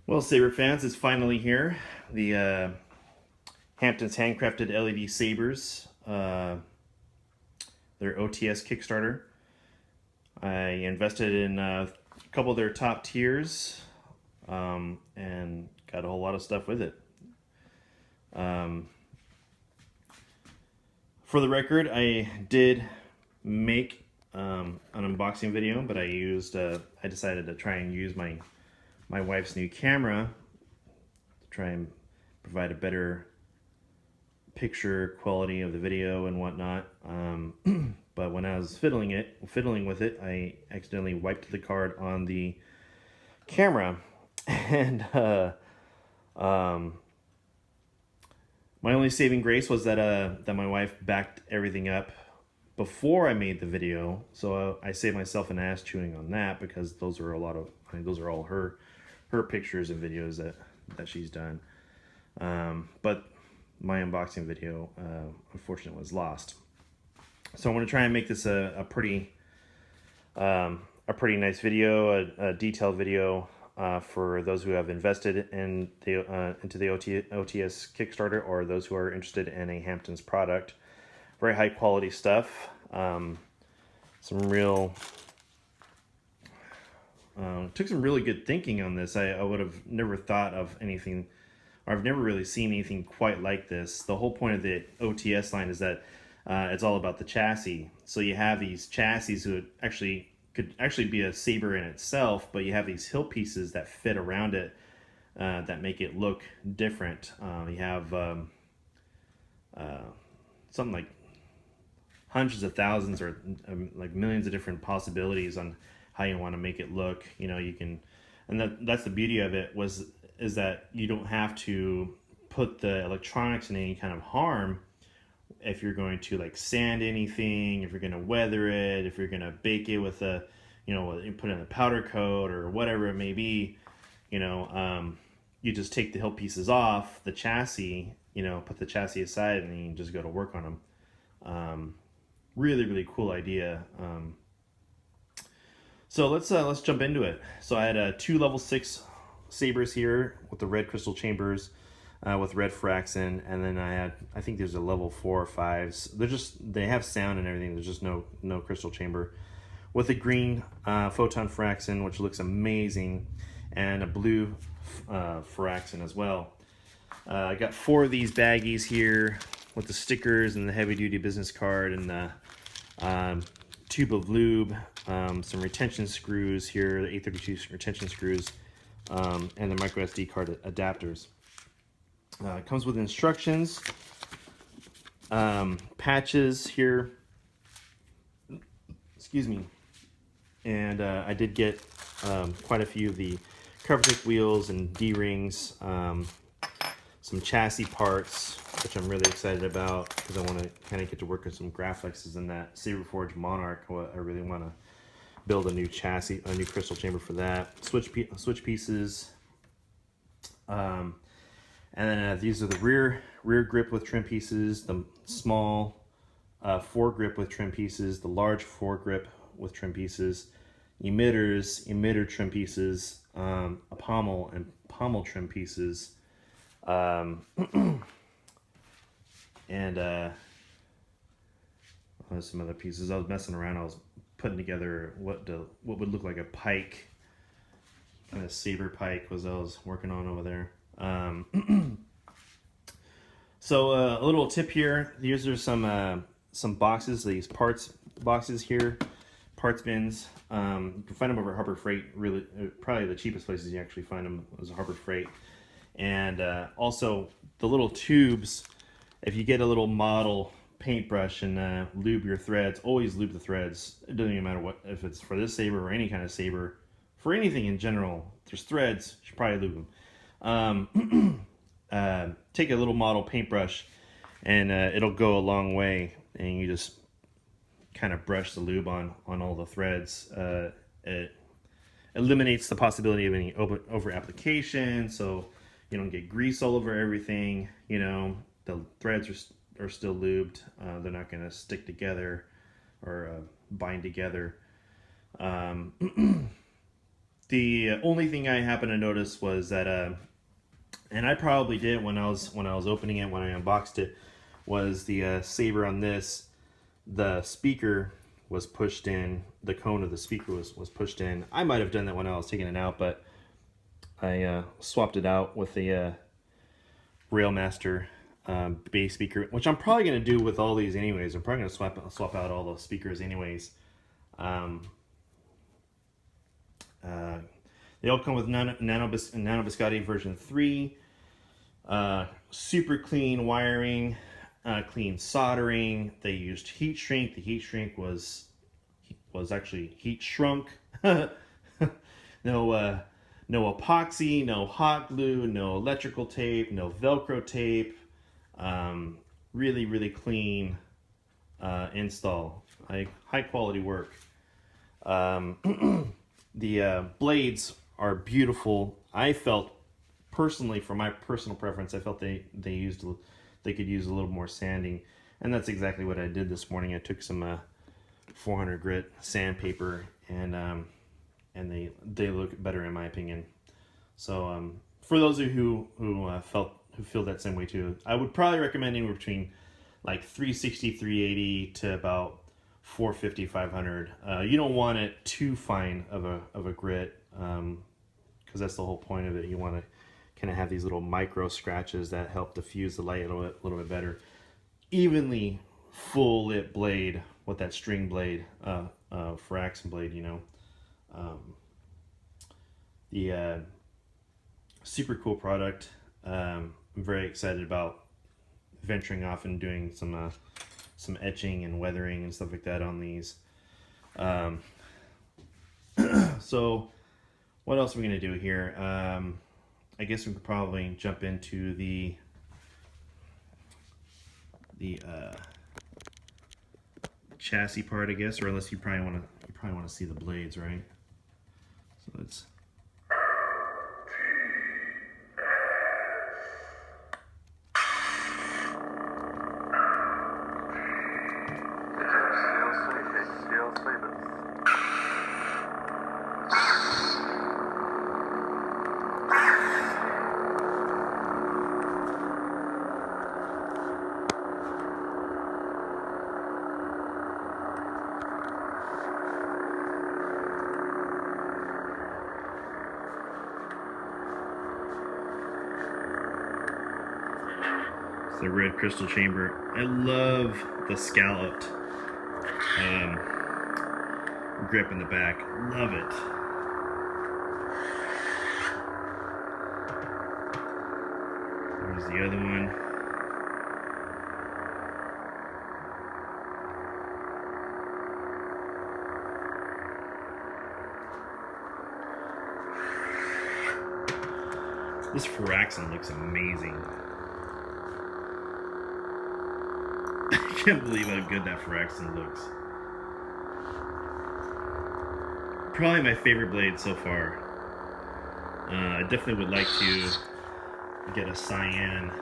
Well, Saber fans, it's finally here. The Hampton's handcrafted LED sabers, their OTS Kickstarter. I invested in a couple of their top tiers and got a whole lot of stuff with it. Um, for the record, I did make an unboxing video, but I decided to try and use my wife's new camera to try and provide a better picture quality of the video and whatnot. But when I was fiddling with it, I accidentally wiped the card on the camera, and my only saving grace was that my wife backed everything up before I made the video, so I saved myself an ass chewing on that, because those are those are all her pictures and videos that she's done. But my unboxing video, unfortunately, was lost. So I want to try and make this a pretty nice video, a detailed video for those who have invested in into the OTS Kickstarter, or those who are interested in a Hamptons product. Very high quality stuff. Took some really good thinking on this. I would have never thought of anything, or I've never really seen anything quite like this. The whole point of the OTS line is that it's all about the chassis. So you have these chassis who could actually be a saber in itself, but you have these hill pieces that fit around it that make it look different. You have something like hundreds of thousands or like millions of different possibilities on how you want to make it look. You know, you can, and that's the beauty of it is that you don't have to put the electronics in any kind of harm if you're going to like sand anything, if you're going to weather it, if you're going to bake it with a, you know, put in a powder coat or whatever it may be. You know, you just take the hill pieces off the chassis, you know, put the chassis aside, and then you just go to work on them. Really cool idea. So let's jump into it. So I had 2 level 6 sabers here with the red crystal chambers with red fraxen, and then I think there's a level 4 or 5s. They have sound and everything. There's just no crystal chamber, with a green photon fraxen, which looks amazing, and a blue fraxen as well. I got 4 of these baggies here with the stickers and the heavy duty business card and the tube of lube, some retention screws here, the 832 retention screws, and the micro SD card adapters. It comes with instructions, patches here, excuse me, and I did get quite a few of the covertick wheels and D-rings, some chassis parts, which I'm really excited about because I want to kind of get to work with some Graflexes in that Saberforge Monarch. I really want to build a new chassis, a new crystal chamber for that. Switch pieces, and then these are the rear grip with trim pieces, the small foregrip with trim pieces, the large foregrip with trim pieces, emitter trim pieces, a pommel and pommel trim pieces. And some other pieces. I was messing around. I was putting together what would look like a pike, kind of saber pike, was I was working on over there. So a little tip here. These are some boxes. These parts boxes here, parts bins. You can find them over at Harbor Freight. Really, probably the cheapest places you actually find them is Harbor Freight. And also the little tubes, if you get a little model paintbrush and lube your threads, always lube the threads. It doesn't even matter what, if it's for this saber or any kind of saber, for anything in general, there's threads, you should probably lube them. Take a little model paintbrush and it'll go a long way, and you just kind of brush the lube on all the threads. It eliminates the possibility of any over application, so you don't get grease all over everything. You know, the threads are still lubed. They're not going to stick together or bind together. The only thing I happened to notice was that, and I probably did when I was opening it, when I unboxed it, was the saber on this. The speaker was pushed in. The cone of the speaker was pushed in. I might have done that when I was taking it out, but I swapped it out with the Railmaster bass speaker, which I'm probably going to do with all these anyways. I'm probably going to swap out all those speakers anyways. They all come with Nano Biscotti version 3. Super clean wiring, clean soldering. They used heat shrink. The heat shrink was actually heat shrunk. No epoxy, no hot glue, no electrical tape, no Velcro tape. Really, really clean install. High quality work. The blades are beautiful. I felt personally, for my personal preference, I felt they could use a little more sanding, and that's exactly what I did this morning. I took some 400 grit sandpaper, and they look better in my opinion. So for those of you who feel that same way too, I would probably recommend anywhere between like 360, 380 to about 450, 500. You don't want it too fine of a grit, because that's the whole point of it. You want to kind of have these little micro scratches that help diffuse the light a little bit better. Evenly full lit blade with that string blade, Fraxon blade, you know. The super cool product. I'm very excited about venturing off and doing some etching and weathering and stuff like that on these. So what else are we going to do here? I guess we could probably jump into the chassis part, I guess, or unless you probably want to see the blades, right? So let's. The red crystal chamber. I love the scalloped grip in the back. Love it. There's the other one. This Fraxon looks amazing. I can't believe how good that Fraxon looks. Probably my favorite blade so far. I definitely would like to get a cyan.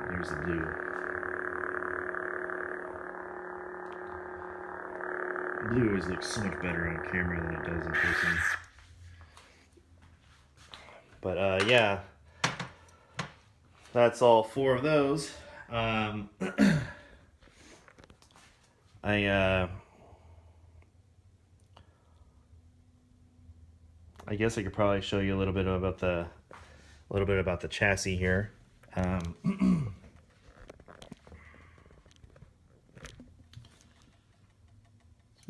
There's the blue. Blue always looks so much better on camera than it does in person. But yeah. That's all 4 of those. I guess I could probably show you a little bit about the chassis here. We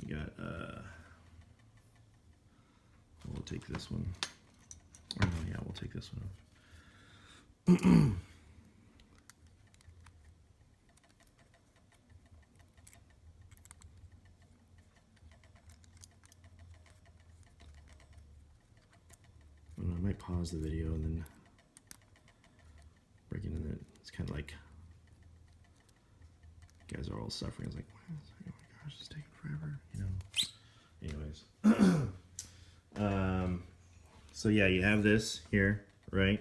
got we'll take this one. Or no, yeah, we'll take this one. I might pause the video and then break into it. It's kind of like you guys are all suffering. It's like, oh my gosh, it's taking forever, you know. Anyways, so yeah, you have this here, right?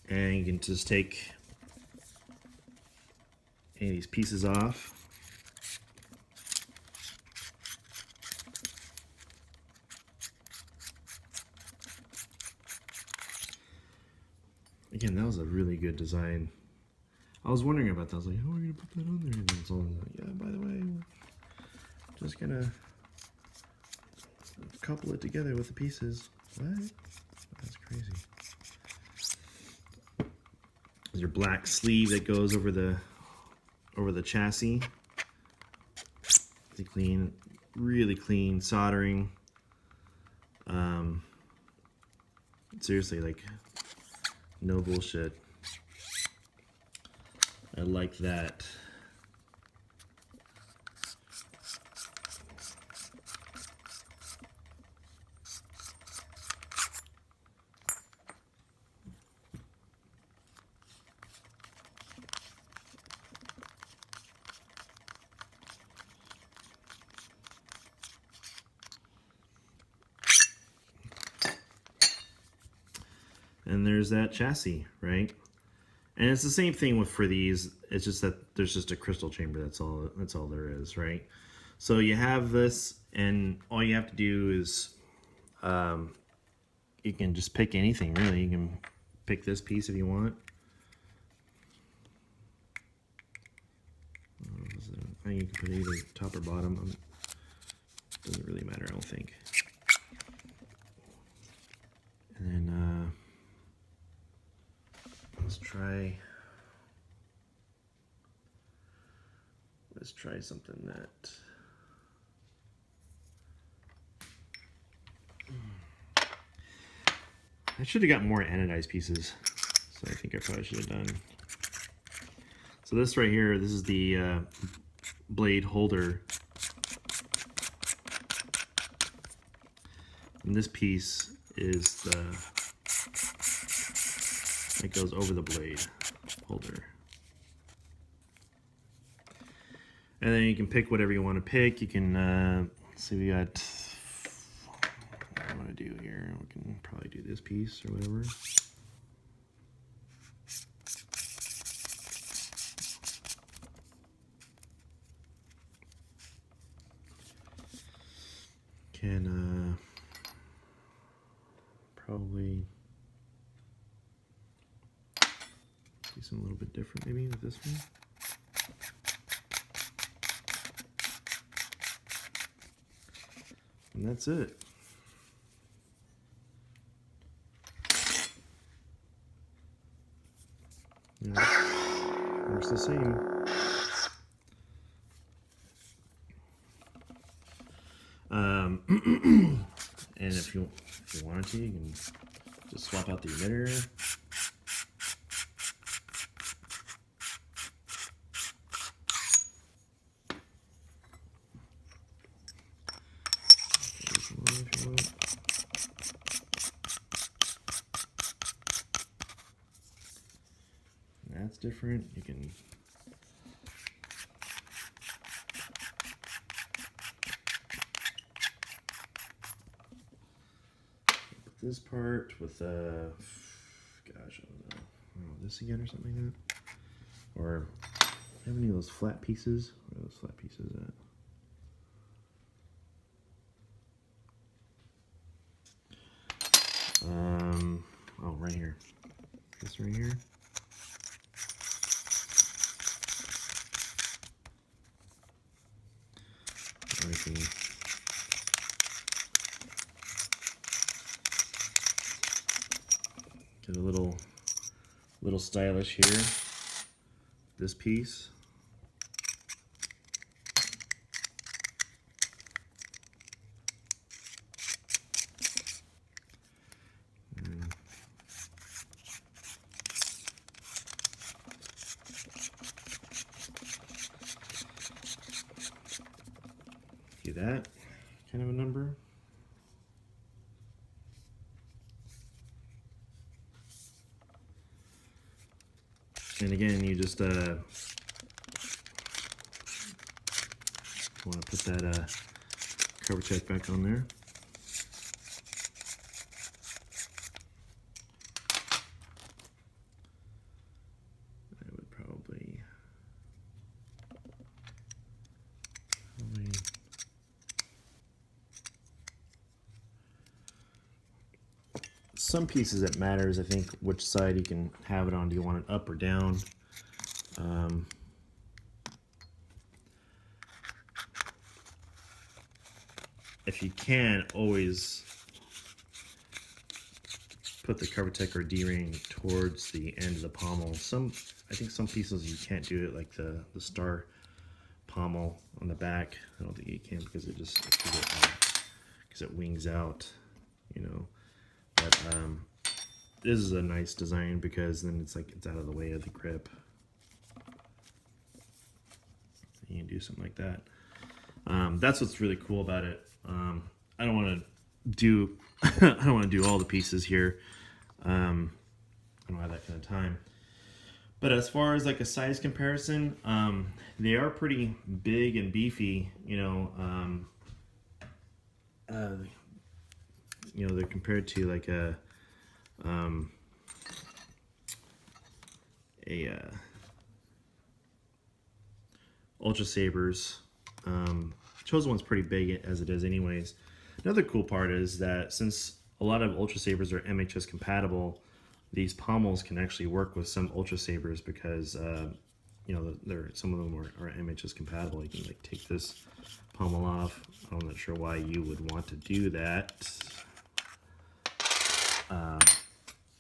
And you can just take any of these pieces off. Again, that was a really good design. I was wondering about that. I was like, how are we gonna put that on there? And then someone was like, yeah, by the way, just gonna couple it together with the pieces. What? That's crazy. There's your black sleeve that goes over the chassis. Clean, really clean soldering. Seriously, like, no bullshit. I like that. And there's that chassis, right? And it's the same thing for these. It's just that there's just a crystal chamber. That's all there is, right? So you have this, and all you have to do is you can just pick anything, really. You can pick this piece if you want. I think you can put it either top or bottom. Doesn't really matter, I don't think. And then let's try something that I should have got more anodized pieces. So I think I probably should have done. So this right here, this is the blade holder. And this piece is it goes over the blade holder. And then you can pick whatever you want to pick. You can, see, we got, what do I want to do here? We can probably do this piece or whatever. Can, probably do something a little bit different maybe with this one. And that's it. Yeah, works the same. And if you wanted to, you can just swap out the emitter. That's different. You can put this part with gosh, I don't know, this again or something like that. Or have any of those flat pieces? Where are those flat pieces at? Oh, right here. This right here. I can get a little stylish here. This piece. Do that kind of a number. And again, you just want to put that cover check back on there. I would probably some pieces it matters, I think, which side you can have it on. Do you want it up or down? If you can, always put the CoverTech or D-ring towards the end of the pommel. I think some pieces you can't do it, like the star pommel on the back. I don't think you can because it wings out, you know. But this is a nice design because then it's like it's out of the way of the grip. You can do something like that. That's what's really cool about it. I don't want to do I don't want to do all the pieces here. I don't have that kind of time. But as far as like a size comparison, they are pretty big and beefy. You know, they're compared to like a Ultra Sabers. Chosen one's pretty big as it is anyways. Another cool part is that since a lot of Ultra Sabers are MHS compatible, these pommels can actually work with some Ultra Sabers because you know, some of them are MHS compatible. You can like take this pommel off. I'm not sure why you would want to do that.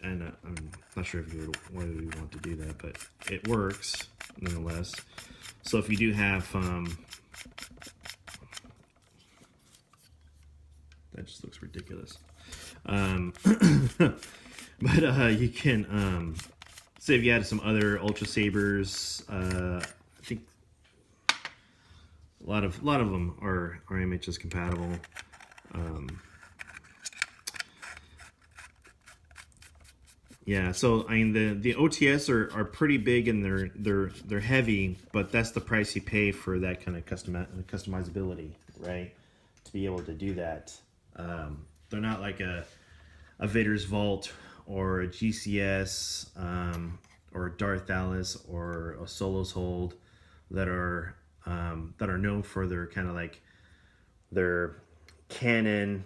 And I'm not sure whether you want to do that, but it works nonetheless. So if you do have that just looks ridiculous. But you can say if you had some other Ultra Sabers, I think a lot of them are MHS compatible. Yeah, so I mean the OTS are pretty big and they're heavy, but that's the price you pay for that kind of customizability, right? To be able to do that. They're not like a Vader's Vault or a GCS or a Darth Alice or a Solo's Hold that are known for their kind of like their Canon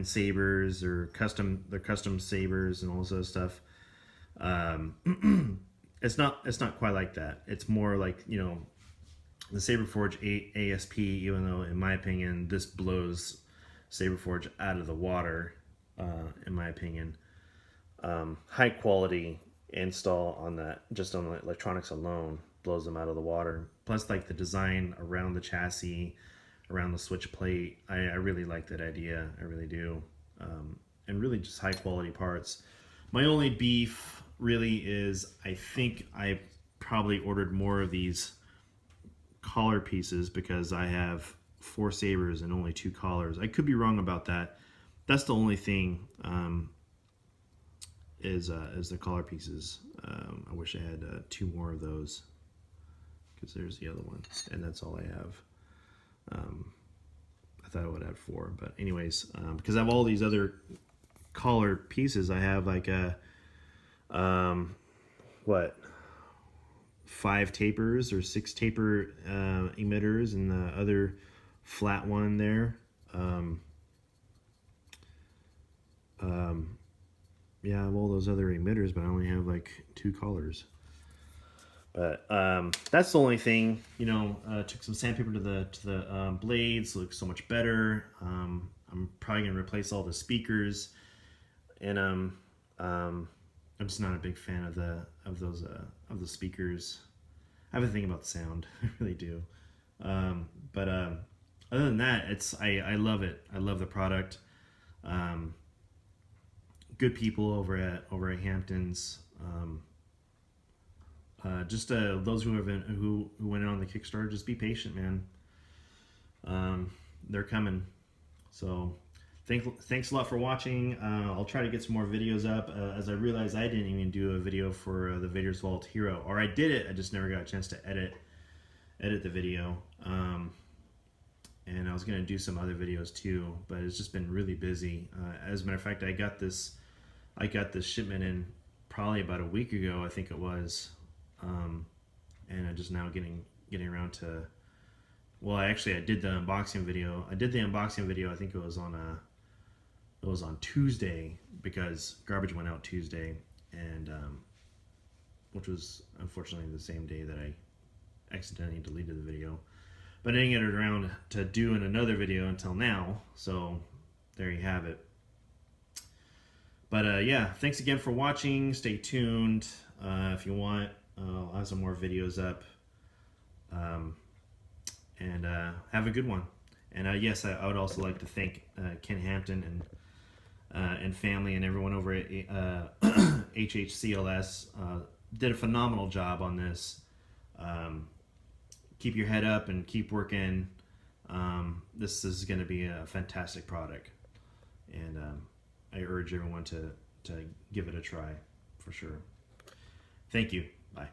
sabers or custom sabers and all this other stuff. It's not quite like that. It's more like, you know, the Saberforge 8 ASP, even though in my opinion this blows Saberforge out of the water, in my opinion. High quality install on that, just on the electronics alone, blows them out of the water. Plus like the design around the chassis, around the switch plate, I really like that idea. I really do. And really just high quality parts. My only beef really is I think I probably ordered more of these collar pieces because I have 4 sabers and only 2 collars. I could be wrong about that. That's the only thing, is the collar pieces. I wish I had 2 more of those because there's the other one, and that's all I have. I thought I would have 4, but anyways, because I have all these other collar pieces, I have like a what, 5 tapers or 6 taper emitters, and the other flat one there. Yeah, I have all those other emitters, but I only have like 2 collars. But that's the only thing, you know. Took some sandpaper to the blades, looks so much better. I'm probably gonna replace all the speakers, and I'm just not a big fan of the speakers. I have a thing about the sound, I really do. But other than that, I love it. I love the product. Good people over at Hamptons. Just those who went on the Kickstarter, just be patient, man. They're coming. So thanks a lot for watching. I'll try to get some more videos up, as I realized I didn't even do a video for the Vader's Vault Hero, or I did it, I just never got a chance to edit the video. And I was gonna do some other videos too, but it's just been really busy. As a matter of fact, I got this shipment in probably about a week ago, I think it was. And I'm just now getting around to, well, I did the unboxing video. I think it was on it was on Tuesday because garbage went out Tuesday, and which was unfortunately the same day that I accidentally deleted the video. But I didn't get it around to doing another video until now, so there you have it. But yeah, thanks again for watching. Stay tuned. If you want, I'll have some more videos up. And have a good one. And yes, I would also like to thank Ken Hampton and family and everyone over at HHCLS. Did a phenomenal job on this. Keep your head up and keep working. This is going to be a fantastic product, and I urge everyone to give it a try for sure. Thank you. Bye.